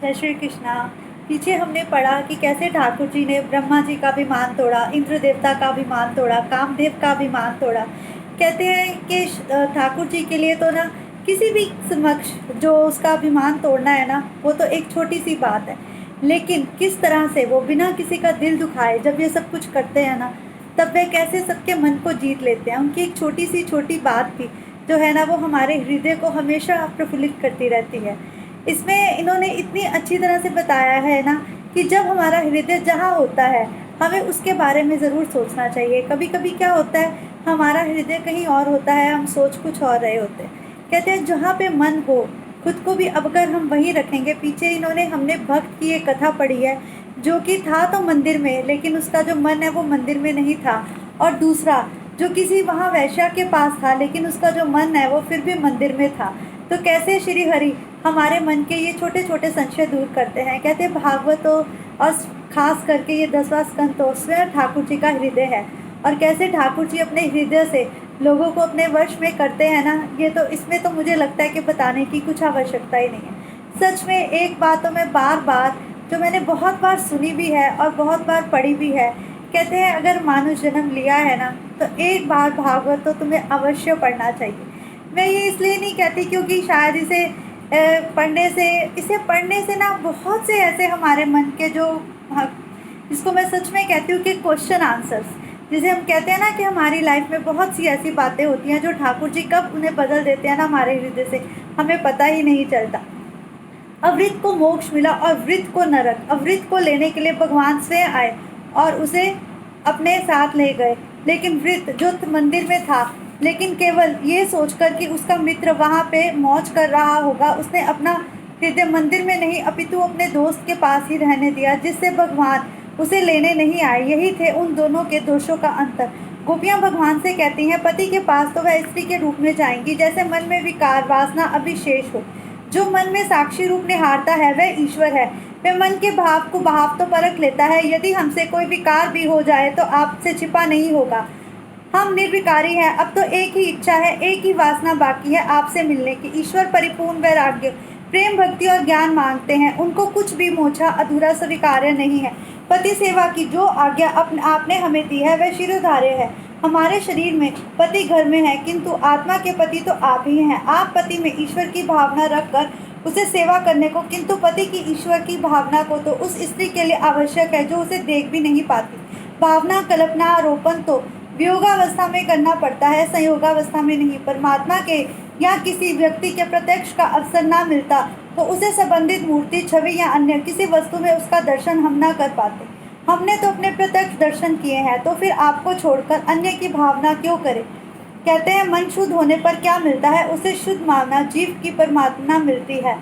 जय श्री कृष्णा। पीछे हमने पढ़ा कि कैसे ठाकुर जी ने ब्रह्मा जी का भी मान तोड़ा, इंद्र देवता का भी मान तोड़ा, कामदेव का भी मान तोड़ा। कहते हैं कि ठाकुर जी के लिए तो ना किसी भी समक्ष जो उसका अभिमान तोड़ना है ना, वो तो एक छोटी सी बात है। लेकिन किस तरह से वो बिना किसी का दिल दुखाए जब ये सब कुछ करते हैं ना, तब वे कैसे सबके मन को जीत लेते हैं। उनकी एक छोटी सी छोटी बात भी जो है ना, वो हमारे हृदय को हमेशा प्रफुल्लित करती रहती है। इसमें इन्होंने इतनी अच्छी तरह से बताया है ना कि जब हमारा हृदय जहाँ होता है, हमें उसके बारे में ज़रूर सोचना चाहिए। कभी कभी क्या होता है, हमारा हृदय कहीं और होता है, हम सोच कुछ और रहे होते हैं। कहते हैं जहाँ पे मन हो, खुद को भी अब अगर हम वहीं रखेंगे। पीछे हमने भक्त की एक कथा पढ़ी है, जो कि था तो मंदिर में, लेकिन उसका जो मन है वो मंदिर में नहीं था। और दूसरा जो किसी वहाँ वैश्या के पास था, लेकिन उसका जो मन है वो फिर भी मंदिर में था। तो कैसे श्री हरि हमारे मन के ये छोटे छोटे संशय दूर करते हैं। कहते हैं भागवतों और खास करके ये 10वां स्कंद तो स्वयं ठाकुर जी का हृदय है। और कैसे ठाकुर जी अपने हृदय से लोगों को अपने वश में करते हैं ना, ये तो इसमें तो मुझे लगता है कि बताने की कुछ आवश्यकता ही नहीं है। सच में एक बात तो मैं बार बार, जो मैंने बहुत बार सुनी भी है और बहुत बार पढ़ी भी है, कहते हैं अगर मानुष जन्म लिया है ना, तो एक बार भागवत तो तुम्हें अवश्य पढ़ना चाहिए। मैं ये इसलिए नहीं कहती क्योंकि शायद इसे पढ़ने से ना बहुत से ऐसे हमारे मन के जो, जिसको मैं सच में कहती हूँ कि क्वेश्चन आंसर्स, जिसे हम कहते हैं ना कि हमारी लाइफ में बहुत सी ऐसी बातें होती हैं जो ठाकुर जी कब उन्हें बदल देते हैं ना हमारे हृदय से, हमें पता ही नहीं चलता। अवृत को मोक्ष मिला और वृत को नरक। अवृत को लेने के लिए भगवान स्वयं आए और उसे अपने साथ ले गए। लेकिन वृत जो मंदिर में था, लेकिन केवल ये सोचकर कि उसका मित्र वहाँ पे मौज कर रहा होगा, उसने अपना हृदय मंदिर में नहीं अपितु अपने दोस्त के पास ही रहने दिया, जिससे भगवान उसे लेने नहीं आए। यही थे उन दोनों के दोषों का अंतर। गोपियाँ भगवान से कहती हैं पति के पास तो वह स्त्री के रूप में जाएंगी जैसे मन में विकार वासना अभिशेष हो। जो मन में साक्षी रूप निहारता है वह ईश्वर है। वह मन के भाव को भाव तो परख लेता है। यदि हमसे कोई विकार भी हो जाए तो आपसे छिपा नहीं होगा। हम निर्विकारी हैं। अब तो एक ही इच्छा है, एक ही वासना बाकी है, आपसे मिलने की। ईश्वर परिपूर्ण वैराग्य, प्रेम भक्ति और ज्ञान मांगते हैं। उनको कुछ भी मोछा अधूरा स्वीकार्य नहीं है। पति सेवा की जो आज्ञा आपने हमें दी है वह शिरोधार्य है। हमारे शरीर में पति घर में है, किंतु आत्मा के पति तो आप ही हैं। आप पति में ईश्वर की भावना रखकर उसे सेवा करने को, किंतु पति की ईश्वर की भावना को तो उस स्त्री के लिए आवश्यक है जो उसे देख भी नहीं पाती। भावना कल्पना आरोपण तो वियोगावस्था में करना पड़ता है, संयोगावस्था में नहीं। परमात्मा के या किसी व्यक्ति के प्रत्यक्ष का अवसर ना मिलता तो उसे संबंधित मूर्ति, छवि या अन्य किसी वस्तु में उसका दर्शन हम ना कर पाते। हमने तो अपने प्रत्यक्ष दर्शन किए हैं, तो फिर आपको छोड़कर अन्य की भावना क्यों करें। कहते हैं मन शुद्ध होने पर क्या मिलता है, उसे शुद्ध मानना, जीव की परमात्मा मिलती है।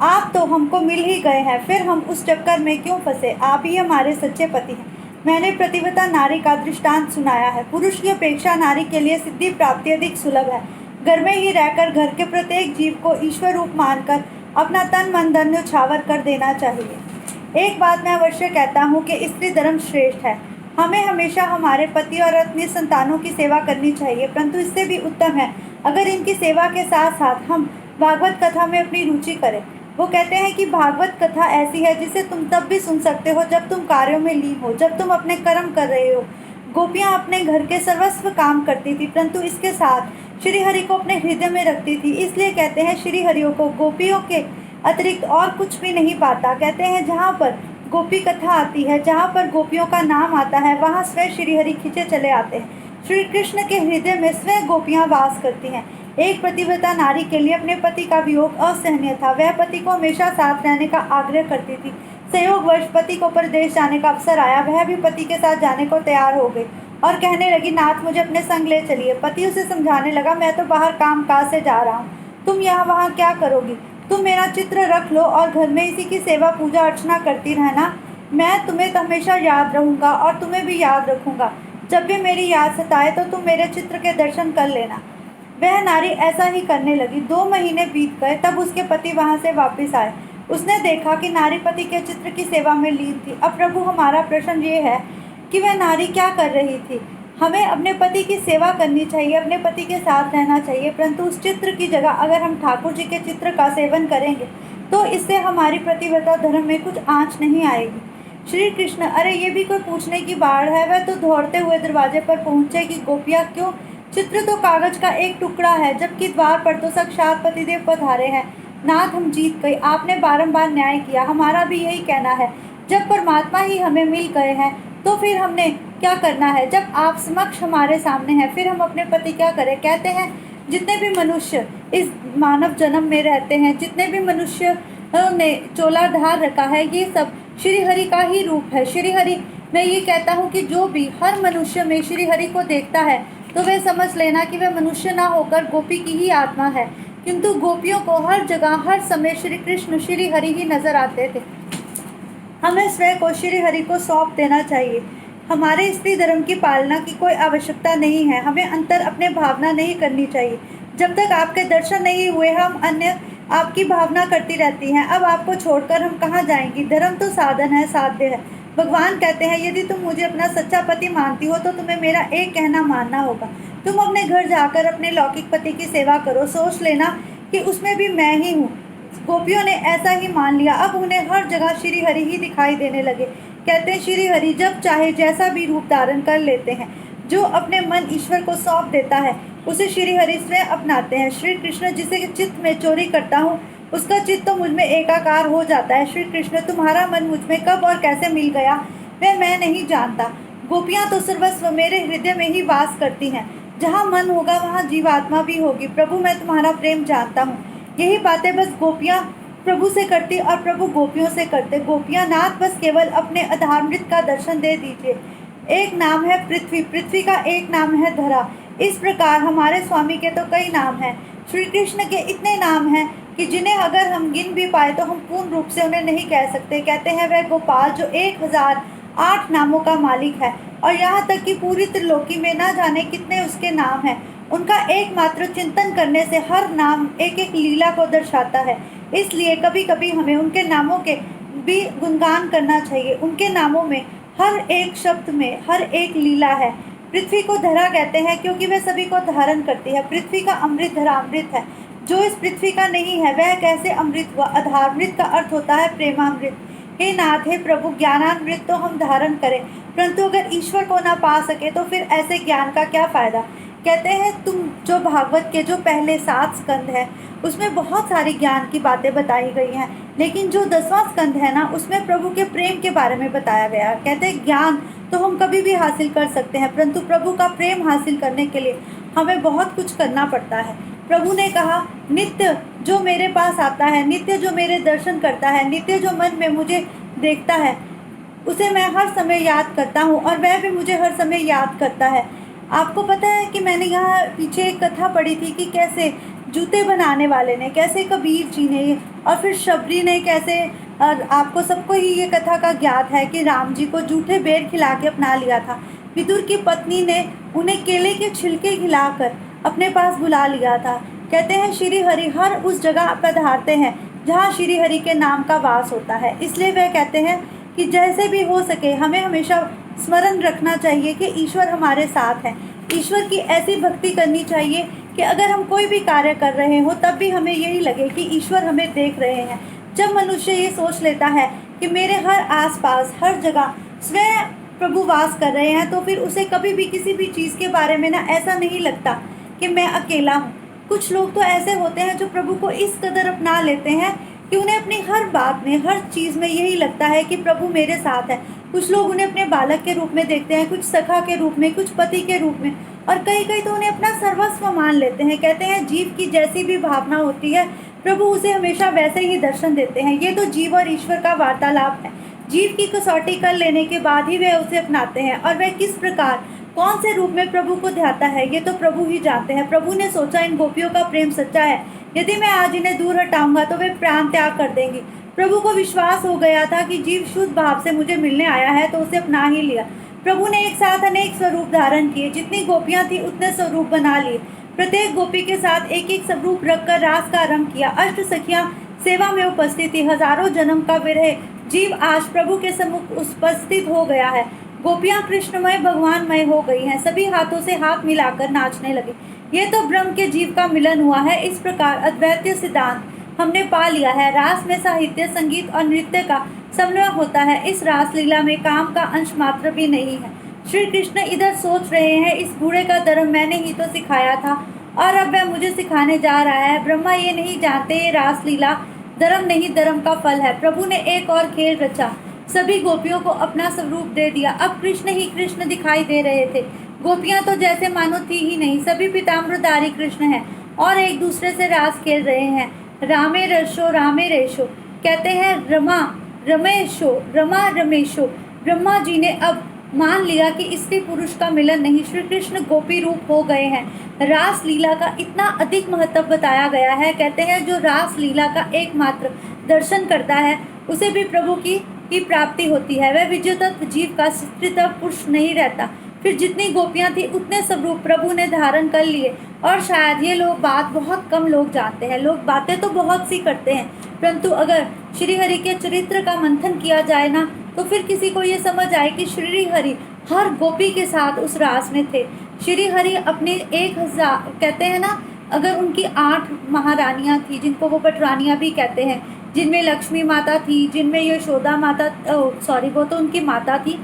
आप तो हमको मिल ही गए हैं, फिर हम उस चक्कर में क्यों फंसे। आप ही हमारे सच्चे पति हैं। मैंने प्रतिव्रता नारी का दृष्टांत सुनाया है। पुरुष की अपेक्षा नारी के लिए सिद्धि प्राप्ति अधिक सुलभ है। घर में ही रहकर घर के प्रत्येक जीव को ईश्वर रूप मानकर अपना तन मन धन न्यौछावर कर देना चाहिए। एक बात मैं अवश्य कहता हूँ कि स्त्री धर्म श्रेष्ठ है। हमें हमेशा हमारे पति और अपनी संतानों की सेवा करनी चाहिए, परंतु इससे भी उत्तम है अगर इनकी सेवा के साथ साथ हम भागवत कथा में अपनी रुचि करें। वो कहते हैं कि भागवत कथा ऐसी है जिसे तुम तब भी सुन सकते हो जब तुम कार्यों में लीन हो, जब तुम अपने कर्म कर रहे हो। गोपियाँ अपने घर के सर्वस्व काम करती थी, परंतु इसके साथ श्री हरि को अपने हृदय में रखती थी। इसलिए कहते हैं श्री हरियों को गोपियों के अतिरिक्त और कुछ भी नहीं पाता। कहते हैं जहाँ पर गोपी कथा आती है, जहाँ पर गोपियों का नाम आता है, वहाँ स्वयं श्री हरि खींचे चले आते हैं। श्री कृष्ण के हृदय में स्वयं गोपियाँ वास करती हैं। एक प्रतिव्रता नारी के लिए अपने पति का वियोग असहनीय था। वह पति को हमेशा साथ रहने का आग्रह करती थी। संयोगवश पति को परदेश जाने का अवसर आया। वह भी पति के साथ जाने को तैयार हो गई और कहने लगी, नाथ मुझे अपने संग ले चलिए। पति उसे समझाने लगा, मैं तो बाहर काम काज से जा रहा हूँ, तुम यहाँ वहाँ क्या करोगी। तुम मेरा चित्र रख लो और घर में इसी की सेवा पूजा अर्चना करती रहना। मैं तुम्हें तो हमेशा याद रहूँगा और तुम्हें भी याद रखूँगा। जब भी मेरी याद सताए तो तुम मेरे चित्र के दर्शन कर लेना। वह नारी ऐसा ही करने लगी। 2 महीने बीत गए, तब उसके पति वहाँ से वापस आए। उसने देखा कि नारी पति के चित्र की सेवा में लीन थी। अब प्रभु हमारा प्रश्न ये है कि वह नारी क्या कर रही थी। हमें अपने पति की सेवा करनी चाहिए, अपने पति के साथ रहना चाहिए, परंतु उस चित्र की जगह अगर हम ठाकुर जी के चित्र का सेवन करेंगे तो इससे हमारी प्रतिबद्धता धर्म में कुछ आँच नहीं आएगी। श्री कृष्ण, अरे ये भी कोई पूछने की बात है? वह तो दौड़ते हुए दरवाजे पर पहुंचे कि गोपियाँ क्यों? चित्र तो कागज का एक टुकड़ा है, जबकि द्वार पर तो साक्षात पतिदेव पधारे हैं। नाथ, हम जीत गए। आपने बारंबार न्याय किया, हमारा भी यही कहना है। जब परमात्मा ही हमें मिल गए हैं तो फिर हमने क्या करना है? जब आप समक्ष हमारे सामने हैं, फिर हम अपने पति क्या करें? कहते हैं जितने भी मनुष्य इस मानव जन्म में रहते हैं, जितने भी मनुष्य ने चोला ढाल रखा है, ये सब श्री हरि का ही रूप है। श्री हरि, मैं ये कहता हूँ कि जो भी हर मनुष्य में श्री हरि को देखता है तो वह समझ लेना कि वह मनुष्य ना होकर गोपी की ही आत्मा है। किंतु गोपियों को हर जगह हर समय श्री कृष्ण श्री हरि ही नजर आते थे। हमें स्वयं को श्री हरि को सौंप देना चाहिए। हमारे स्त्री धर्म की पालना की कोई आवश्यकता नहीं है। हमें अंतर अपने भावना नहीं करनी चाहिए। जब तक आपके दर्शन नहीं हुए, हम अन्य आपकी भावना करती रहती हैं। अब आपको छोड़कर हम कहाँ जाएंगी? धर्म तो साधन है, साध्य है। भगवान कहते हैं, यदि तुम मुझे अपना सच्चा पति मानती हो तो तुम्हें मेरा एक कहना मानना होगा। तुम अपने घर जाकर अपने लौकिक पति की सेवा करो। सोच लेना कि उसमें भी मैं ही हूँ। गोपियों ने ऐसा ही मान लिया। अब उन्हें हर जगह श्री हरि ही दिखाई देने लगे। कहते हैं, श्री हरि जब चाहे जैसा भी रूप धारण कर लेते हैं। जो अपने मन ईश्वर को सौंप देता है उसे श्री हरि स्वयं अपनाते हैं। श्री कृष्ण, जिसे चित्त में चोरी करता हूँ उसका चित्त तो मुझ में एकाकार हो जाता है। श्री कृष्ण, तुम्हारा मन मुझ में कब और कैसे मिल गया वह मैं नहीं जानता। गोपियाँ तो सर्वस्व मेरे हृदय में ही वास करती हैं। जहाँ मन होगा वहाँ जीवात्मा भी होगी। प्रभु, मैं तुम्हारा प्रेम जानता हूँ। यही बातें बस गोपियाँ प्रभु से करती और प्रभु गोपियों से करते। गोपियाँ नाथ, बस केवल अपने अधामृत का दर्शन दे दीजिए। एक नाम है पृथ्वी, पृथ्वी का एक नाम है धरा। इस प्रकार हमारे स्वामी के तो कई नाम हैं। श्री कृष्ण के इतने नाम हैं कि जिन्हें अगर हम गिन भी पाए तो हम पूर्ण रूप से उन्हें नहीं कह सकते। कहते हैं वह गोपाल जो 1008 नामों का मालिक है, और यहाँ तक कि पूरी त्रिलोकी में ना जाने कितने उसके नाम हैं। उनका एकमात्र चिंतन करने से हर नाम एक एक लीला को दर्शाता है। इसलिए कभी कभी हमें उनके नामों के भी गुणगान करना चाहिए। उनके नामों में हर एक शब्द में हर एक लीला है। पृथ्वी को धरा कहते हैं क्योंकि वह सभी को धारण करती है। पृथ्वी का अमृत धरामृत है। जो इस पृथ्वी का नहीं है वह कैसे अमृत हुआ? अधामृत का अर्थ होता है प्रेमामृत। हे नाथ, हे प्रभु, ज्ञानामृत तो हम धारण करें, परंतु अगर ईश्वर को ना पा सके तो फिर ऐसे ज्ञान का क्या फायदा? कहते हैं तुम जो भागवत के जो पहले 7 स्कंद है उसमें बहुत सारी ज्ञान की बातें बताई गई हैं, लेकिन जो 10वां स्कंद है ना उसमें प्रभु के प्रेम के बारे में बताया गया है। कहते हैं ज्ञान तो हम कभी भी हासिल कर सकते हैं, परंतु प्रभु का प्रेम हासिल करने के लिए हमें बहुत कुछ करना पड़ता है। प्रभु ने कहा, नित्य जो मेरे पास आता है, नित्य जो मेरे दर्शन करता है, नित्य जो मन में मुझे देखता है, उसे मैं हर समय याद करता हूँ और वह भी मुझे हर समय याद करता है। आपको पता है कि मैंने यहाँ पीछे एक कथा पढ़ी थी कि कैसे जूते बनाने वाले ने, कैसे कबीर जी ने और फिर शबरी ने कैसे, और आपको सबको ही ये कथा का ज्ञात है कि राम जी को जूठे बेर खिला के अपना लिया था। विदुर की पत्नी ने उन्हें केले के छिलके खिलाकर अपने पास बुला लिया था। कहते हैं श्री हरि हर उस जगह पधारते हैं जहाँ श्री हरि के नाम का वास होता है। इसलिए वह कहते हैं कि जैसे भी हो सके हमें हमेशा स्मरण रखना चाहिए कि ईश्वर हमारे साथ हैं। ईश्वर की ऐसी भक्ति करनी चाहिए कि अगर हम कोई भी कार्य कर रहे हो तब भी हमें यही लगे कि ईश्वर हमें देख रहे हैं। जब मनुष्य ये सोच लेता है कि मेरे हर आसपास हर जगह स्वयं प्रभु वास कर रहे हैं तो फिर उसे कभी भी किसी भी चीज़ के बारे में ना ऐसा नहीं लगता कि मैं अकेला हूँ। कुछ लोग तो ऐसे होते हैं जो प्रभु को इस कदर अपना लेते हैं कि उन्हें अपनी हर बात में हर चीज़ में यही लगता है कि प्रभु मेरे साथ है। कुछ लोग उन्हें अपने बालक के रूप में देखते हैं, कुछ सखा के रूप में, कुछ पति के रूप में, और कई कई तो उन्हें अपना सर्वस्व मान लेते हैं। कहते हैं जीव की जैसी भी भावना होती है प्रभु उसे हमेशा वैसे ही दर्शन देते हैं। ये तो जीव और ईश्वर का वार्तालाप है। जीव की कसौटी कर लेने के बाद ही वे उसे अपनाते हैं, और वह किस प्रकार कौन से रूप में प्रभु को ध्याता है ये तो प्रभु ही जानते हैं। प्रभु ने सोचा इन गोपियों का प्रेम सच्चा है, यदि मैं आज इन्हें दूर हटाऊंगा तो वे प्राण त्याग कर देंगी। प्रभु को विश्वास हो गया था कि जीव शुद्ध भाव से मुझे मिलने आया है तो उसे अपना ही लिया। प्रभु ने एक साथ अनेक स्वरूप धारण किए, जितनी गोपियां थी उतने स्वरूप बना लिए। प्रत्येक गोपी के साथ एक एक स्वरूप रखकर रास का आरंभ किया। अष्ट सखियां सेवा में उपस्थित थी। हजारों जन्म का विरह जीव आज प्रभु के सम्मुख उपस्थित हो गया है। गोपियां कृष्णमय भगवानमय हो गई हैं। सभी हाथों से हाथ मिलाकर नाचने लगे। ये तो ब्रह्म के जीव का मिलन हुआ है। इस प्रकार अद्वैत सिद्धांत हमने पा लिया है। रास में साहित्य, संगीत और नृत्य का समन्वय होता है। इस रास लीला में काम का अंश मात्र भी नहीं है। श्री कृष्ण इधर सोच रहे हैं, इस बूढ़े का धर्म मैंने ही तो सिखाया था और अब वह मुझे सिखाने जा रहा है। ब्रह्मा ये नहीं जानते ये रास लीला धर्म नहीं, धर्म का फल है। प्रभु ने एक और खेल रचा, सभी गोपियों को अपना स्वरूप दे दिया। अब कृष्ण ही कृष्ण दिखाई दे रहे थे। गोपियां तो जैसे मानो थी ही नहीं, सभी पीताम्बरधारी कृष्ण हैं और एक दूसरे से रास खेल रहे हैं। रामे रशो रामे रेशो, कहते हैं रमा रमेशो, रमा रमेशो। ब्रह्मा जी ने अब मान लिया कि स्त्री पुरुष का मिलन नहीं, श्री कृष्ण गोपी रूप हो गए हैं। रास लीला का इतना अधिक महत्व बताया गया है। कहते हैं जो रास लीला का एकमात्र दर्शन करता है उसे भी प्रभु की प्राप्ति होती है। वह विद्युत जीव का स्त्रीत्व पुरुष नहीं रहता। फिर जितनी गोपियां थी उतने स्वरूप प्रभु ने धारण कर लिए। और शायद ये लोग बात बहुत कम लोग जानते हैं। लोग बातें तो बहुत सी करते हैं, परंतु अगर श्री हरि के चरित्र का मंथन किया जाए ना, तो फिर किसी को ये समझ आए कि श्री हरि हर गोपी के साथ उस रास में थे। श्री हरि अपने 1000 कहते हैं ना, अगर उनकी 8 महारानियां थी, जिनको वो पटरानियां भी कहते हैं, जिनमें लक्ष्मी माता थी, जिनमें यशोदा माता, वो तो उनकी माता थी,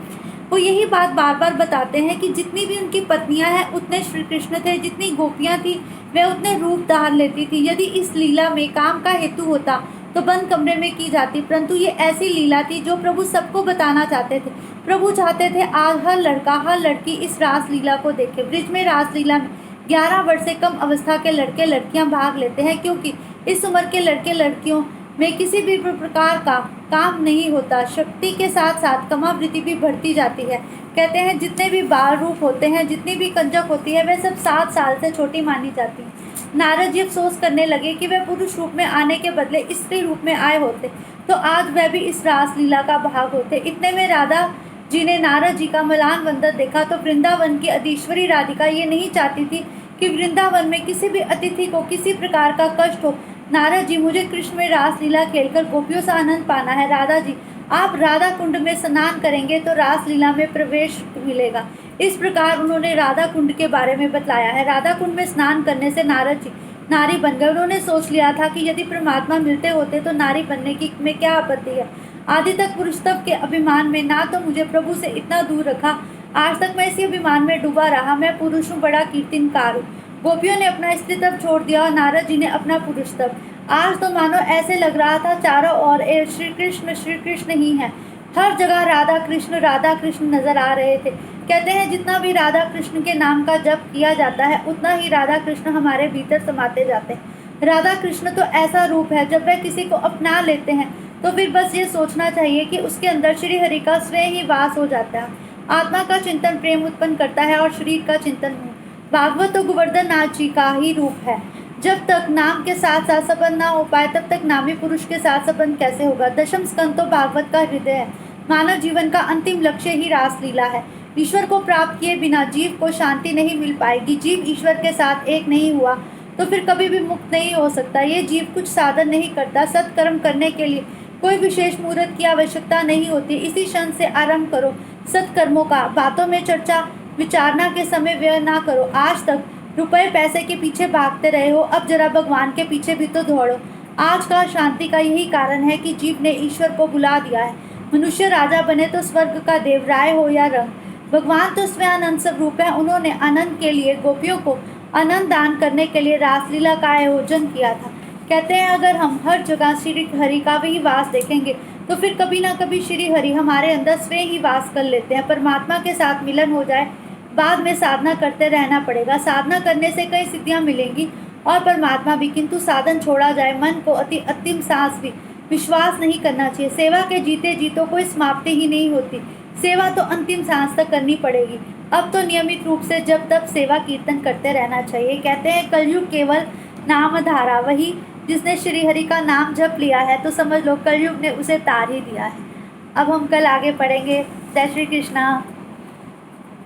वो यही बात बार बार बताते हैं कि जितनी भी उनकी पत्नियां हैं उतने श्री कृष्ण थे, जितनी गोपियां थी वह उतने रूप धार लेती थी। यदि इस लीला में काम का हेतु होता तो बंद कमरे में की जाती, परंतु ये ऐसी लीला थी जो प्रभु सबको बताना चाहते थे। प्रभु चाहते थे आज हर लड़का हर लड़की इस रास लीला को देखे। ब्रिज में रास लीला में 11 वर्ष से कम अवस्था के लड़के लड़कियां भाग लेते हैं, क्योंकि इस उम्र के लड़के लड़कियों में किसी भी प्रकार का काम नहीं होता। शक्ति के साथ साथ कमावृत्ति भी बढ़ती जाती है। कहते हैं जितने भी बाल रूप होते हैं, जितनी भी कंजक होती है, वह सब 7 साल से छोटी मानी जाती है। नारद जी अफसोस करने लगे कि वह पुरुष रूप में आने के बदले स्त्री रूप में आए होते तो आज वह भी इस रास लीला का भाग होते। इतने में राधा जी ने नारद जी का मलान वंदन देखा तो वृंदावन की अधीश्वरी राधिका ये नहीं चाहती थी कि वृंदावन में किसी भी अतिथि को किसी प्रकार का कष्ट हो। नारद जी, मुझे कृष्ण में रास लीला खेलकर गोपियों से आनंद पाना है। राधा जी, आप राधा कुंड में स्नान करेंगे तो रास लीला में प्रवेश मिलेगा। इस प्रकार उन्होंने राधा कुंड के बारे में बतलाया है। राधा कुंड में स्नान करने से नारद जी नारी बन गए। उन्होंने सोच लिया था कि यदि परमात्मा मिलते होते तो नारी बनने की में क्या आपत्ति है। आदि तक पुरुषत्व के अभिमान में ना तो मुझे प्रभु से इतना दूर रखा, आज तक मैं इसी अभिमान में डूबा रहा। मैं पुरुष हूँ, बड़ा कीर्तनकार हूँ। गोपियों ने अपना स्त्रीत्व छोड़ दिया और नारद जी ने अपना पुरुषत्व। आज तो मानो ऐसे लग रहा था चारों ओर श्री कृष्ण ही है। हर जगह राधा कृष्ण नजर आ रहे थे। कहते हैं जितना भी राधा कृष्ण के नाम का जप किया जाता है उतना ही राधा कृष्ण हमारे भीतर समाते जाते हैं। राधा कृष्ण तो ऐसा रूप है, जब वह किसी को अपना लेते हैं तो फिर बस ये सोचना चाहिए कि उसके अंदर श्री हरि का स्वयं ही वास हो जाता है। आत्मा का चिंतन प्रेम उत्पन्न करता है और शरीर का चिंतन भागवत तो गोवर्धन नाथ जी का ही रूप है। जब तक नाम के साथ साथ संबंध ना हो पाए तब तक नामी पुरुष के साथ संबंध कैसे होगा। दशम स्कंद तो भागवत का हृदय है। मानव जीवन का अंतिम लक्ष्य ही रास लीला है। ईश्वर को प्राप्त किए बिना जीव को शांति नहीं मिल पाएगी। जीव ईश्वर के साथ एक नहीं हुआ तो फिर कभी भी मुक्त नहीं हो सकता। ये जीव कुछ साधन नहीं करता। सत्कर्म करने के लिए कोई विशेष मुहूर्त की आवश्यकता नहीं होती। इसी क्षण से आरंभ करो सत्कर्मों का। बातों में चर्चा विचारना के समय व्यय ना करो। आज तक रुपए पैसे के पीछे भागते रहे हो, अब जरा भगवान के पीछे भी तो दौड़ो। आज का शांति का यही कारण है कि जीव ने ईश्वर को बुला दिया है। मनुष्य राजा बने तो स्वर्ग का देव, राय हो या रंग, भगवान तो स्वयं आनंद स्वरूप है। उन्होंने आनंद के लिए गोपियों को आनंद दान करने के लिए रासलीला का आयोजन किया था। कहते हैं अगर हम हर जगह श्री हरि का भी वास देखेंगे तो फिर कभी ना कभी श्री हरि हमारे अंदर स्वयं ही वास कर लेते हैं। परमात्मा के साथ मिलन हो जाए, बाद में साधना करते रहना पड़ेगा। साधना करने से कई सिद्धियां मिलेंगी और परमात्मा भी, किंतु साधन छोड़ा जाए, मन को अंतिम सांस भी विश्वास नहीं करना चाहिए। सेवा के जीते जीतों कोई समाप्ति ही नहीं होती। सेवा तो अंतिम सांस तक करनी पड़ेगी। अब तो नियमित रूप से जब तब सेवा कीर्तन करते रहना चाहिए। कहते हैं कलयुग केवल नाम धारा, वही जिसने श्री हरि का नाम जप लिया है तो समझ लो कलयुग ने उसे तार ही दिया है। अब हम कल आगे पढ़ेंगे। जय श्री कृष्णा।